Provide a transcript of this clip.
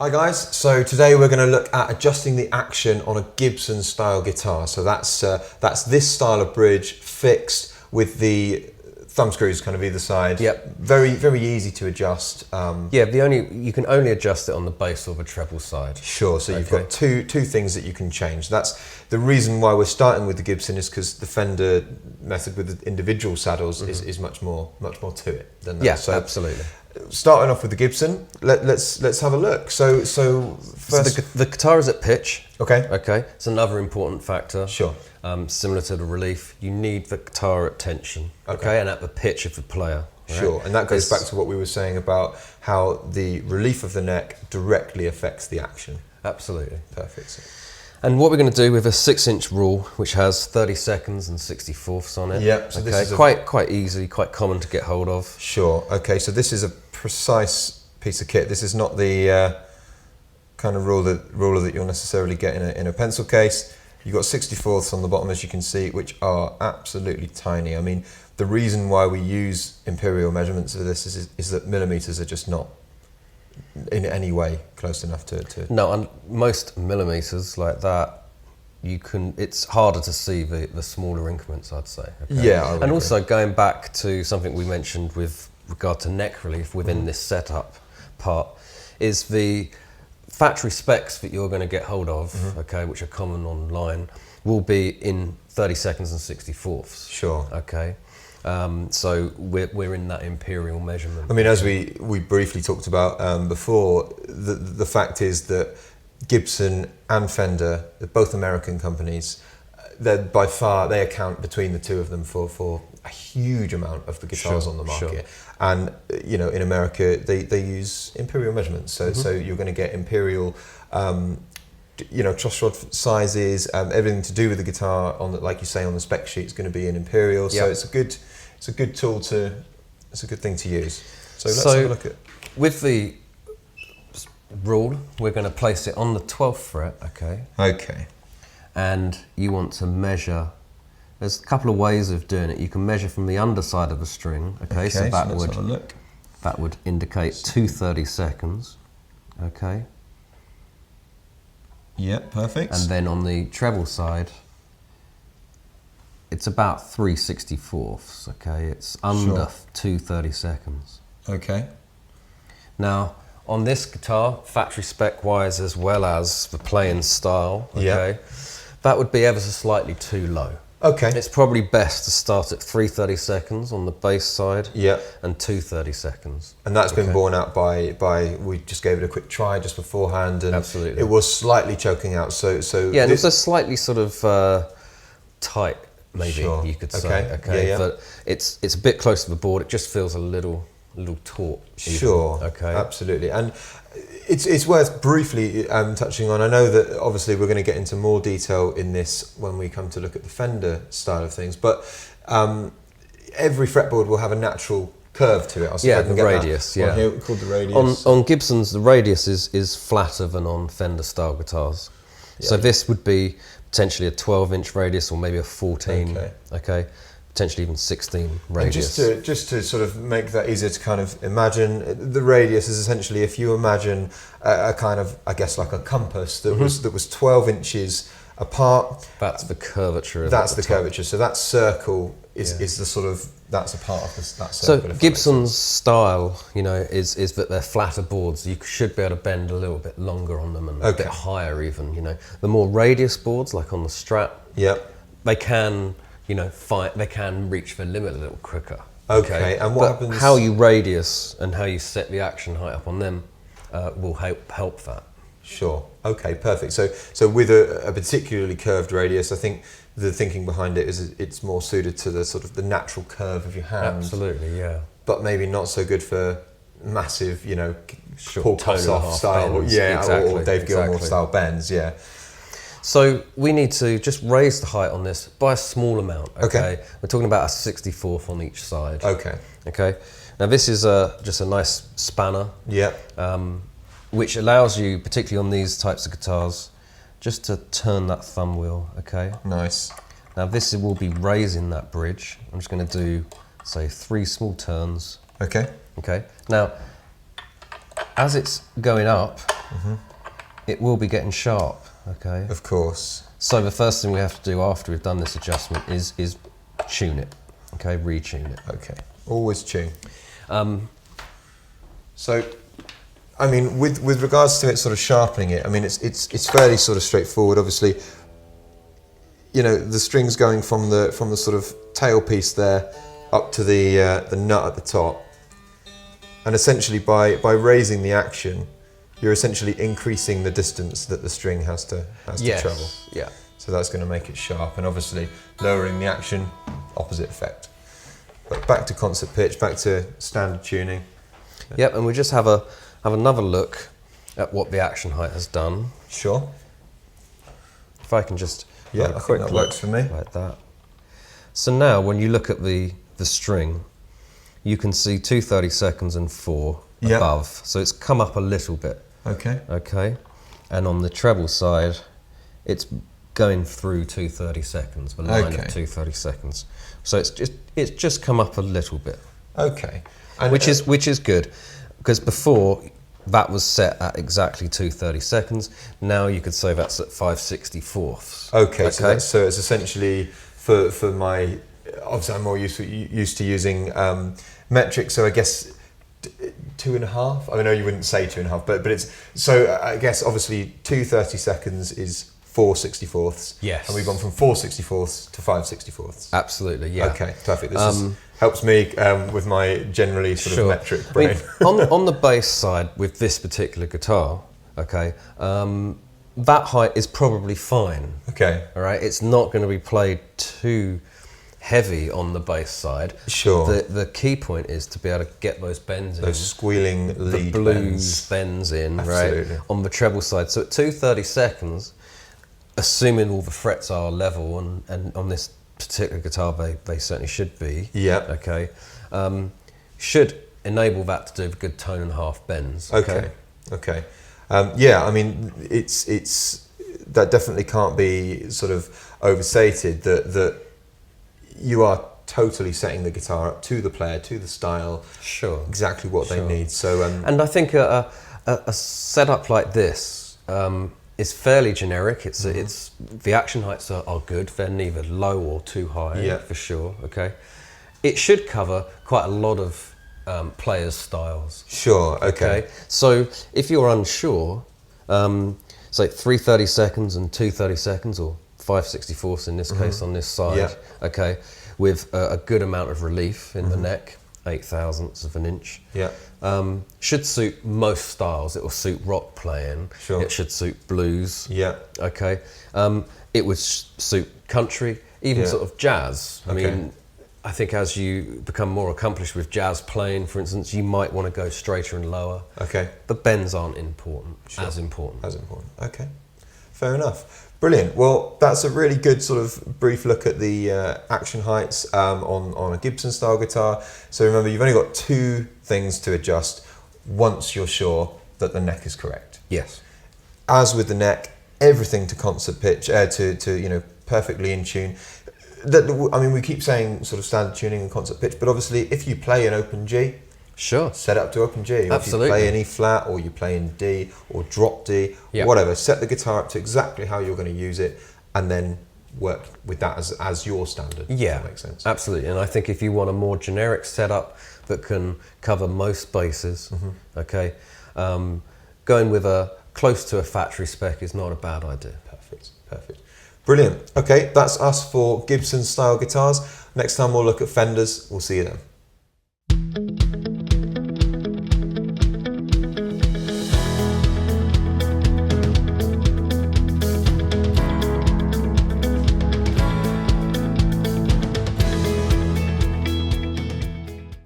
Hi guys, so today we're going to look at adjusting the action on a Gibson style guitar. So that's this style of bridge fixed with the thumb screws kind of either side. Yep. Very easy to adjust. Yeah, you can only adjust it on the bass or the treble side. Sure, so you've got two things that you can change. That's the reason why we're starting with the Gibson, is because the Fender method with the individual saddles is much more to it than that. Yeah, so absolutely. Starting off with the Gibson, let's have a look. So first, the guitar is at pitch. Okay. Okay, it's another important factor. Sure. Similar to the relief, you need the guitar at tension. Okay, and at the pitch of the player. Right? Sure, and that goes back to what we were saying about how the relief of the neck directly affects the action. Absolutely. Perfect. And what we're going to do with a 6-inch rule, which has 30 seconds and 64ths on it. Yep. So okay, this is quite easy, quite common to get hold of. Sure. Okay. So this is a precise piece of kit. This is not the kind of ruler that you'll necessarily get in a pencil case. You've got 64ths on the bottom, as you can see, which are absolutely tiny. I mean, the reason why we use imperial measurements for this is that millimeters are just not in any way close enough to... No, and most millimeters like that, it's harder to see the smaller increments, I'd say. Okay? Yeah, I would agree. Also, going back to something we mentioned with regard to neck relief within this setup part, is the factory specs that you're going to get hold of, okay, which are common online, will be in 30 seconds and 64ths. Sure. Okay. So we're in that imperial measurement. I mean, as we briefly talked about before, the fact is that Gibson and Fender, they're both American companies. By far, they account between the two of them for a huge amount of the guitars on the market. Sure. And you know, in America, they use imperial measurements. So you're going to get imperial, truss rod sizes, everything to do with the guitar like you say on the spec sheet is going to be in imperial. So it's a good tool it's a good thing to use. So let's have a look at. With the rule, we're going to place it on the 12th fret, okay? Okay. And you want to measure. There's a couple of ways of doing it. You can measure from the underside of the string, okay? So that let's have a look. That would indicate 230 seconds, okay? Yeah, perfect. And then on the treble side, it's about 3/64ths, okay? It's under 230 seconds. Okay. Now, on this guitar, factory spec wise as well as the playing style, okay, that would be ever so slightly too low. Okay. It's probably best to start at 330 seconds on the bass side, and 230 seconds. And that's been borne out by we just gave it a quick try just beforehand, and absolutely, it was slightly choking out. So yeah, and it was a slightly sort of tight, maybe you could say. Okay, but it's a bit close to the board. It just feels a little taut. Sure. Okay. Absolutely, and it's worth briefly touching on. I know that obviously we're going to get into more detail in this when we come to look at the Fender style of things, but every fretboard will have a natural curve to it. The radius. Yeah, here, called the radius. On Gibson's, the radius is flatter than on Fender style guitars. So this would be potentially a 12-inch radius, or maybe a 14. Okay. Potentially even 16 radius. And just to sort of make that easier to kind of imagine, the radius is essentially, if you imagine a kind of, I guess, like a compass that was 12 inches apart. That's the curvature. That's the curvature. So that circle is the sort of, that's a part of that circle. So Gibson's style, is that they're flatter boards. You should be able to bend a little bit longer on them and a bit higher even. The more radius boards, like on the Strat, they can. They can reach their limit a little quicker. Okay, and what happens? How you radius and how you set the action height up on them will help that. Sure. Okay, perfect. So with a particularly curved radius, I think the thinking behind it is it's more suited to the sort of the natural curve of your hand. Absolutely, yeah. But maybe not so good for massive, Paul tone Kossoff style, bends. Or Dave Gilmour style bends, So we need to just raise the height on this by a small amount. Okay. We're talking about a 64th on each side. Okay. Now this is just a nice spanner. Which allows you, particularly on these types of guitars, just to turn that thumb wheel. Okay. Nice. Now this will be raising that bridge. I'm just going to do, say, 3 small turns. Okay. Okay. Now, as it's going up, it will be getting sharp, okay? Of course. So the first thing we have to do after we've done this adjustment is tune it, okay? Retune it. Okay, always tune. So, I mean, with regards to it sort of sharpening it, I mean, it's fairly sort of straightforward. Obviously, you know, the string's going from the sort of tailpiece there up to the nut at the top, and essentially by raising the action, you're essentially increasing the distance that the string has to travel. Yeah. So that's going to make it sharp, and obviously lowering the action, opposite effect. But back to concert pitch, back to standard tuning. Yep, and we just have another look at what the action height has done. Sure. If I can just have a quick look, that works for me. Like that. So now when you look at the string, you can see 2 30-seconds and 4 above. So it's come up a little bit. Okay. Okay. And on the treble side, it's going through 2 30-seconds, the line of 2 30-seconds. So it's just come up a little bit. Okay. And which is good, because before that was set at exactly 2 30-seconds. Now you could say that's at 5/64. Okay. So it's essentially for my, obviously I'm more used to using metric, so I guess 2.5. I know you wouldn't say 2.5, but it's, so I guess obviously 2 30-seconds is 4/64. Yes. And we've gone from 4/64 to 5/64. Absolutely, yeah. Okay, perfect. This helps me with my generally sort of metric brain. I mean, on the bass side with this particular guitar, okay, that height is probably fine. Okay. All right, it's not going to be played too heavy on the bass side. Sure. The key point is to be able to get those bends in. Those squealing lead the blues bends in, Absolutely. right, on the treble side. So at 2 30-seconds, assuming all the frets are level, and on this particular guitar they certainly should be. Yeah. Okay. Should enable that to do good tone and half bends. Okay. Okay. Yeah, I mean, it's that definitely can't be sort of overstated that you are totally setting the guitar up to the player, to the style, sure, exactly what they need. So, and I think a setup like this is fairly generic. It's the action heights are good. They're neither low or too high, for sure. Okay, it should cover quite a lot of players' styles. Sure. Okay. So if you're unsure, say 3 30-seconds and 2 30-seconds, or 5/64 in this case on this side, okay, with a good amount of relief in the neck, 8/1000 of an inch. Yeah. Should suit most styles. It will suit rock playing. Sure. It should suit blues. Yeah. Okay. It would suit country, even sort of jazz. I mean, I think as you become more accomplished with jazz playing, for instance, you might want to go straighter and lower. Okay. The bends aren't important. Sure. As important. As important. Okay. Fair enough. Brilliant. Well, that's a really good sort of brief look at the action heights on a Gibson style guitar. So remember, you've only got 2 things to adjust once you're sure that the neck is correct. Yes. As with the neck, everything to concert pitch, to perfectly in tune. I mean, we keep saying sort of standard tuning and concert pitch, but obviously, if you play an open G, sure, set up to open G. Or absolutely. If you play an E flat, or you play in D, or drop D, whatever, set the guitar up to exactly how you're going to use it, and then work with that as your standard. Yeah, if that makes sense. Absolutely. And I think if you want a more generic setup that can cover most bases, okay, going with a close to a factory spec is not a bad idea. Perfect. Perfect. Brilliant. Okay, that's us for Gibson style guitars. Next time we'll look at Fenders. We'll see you then.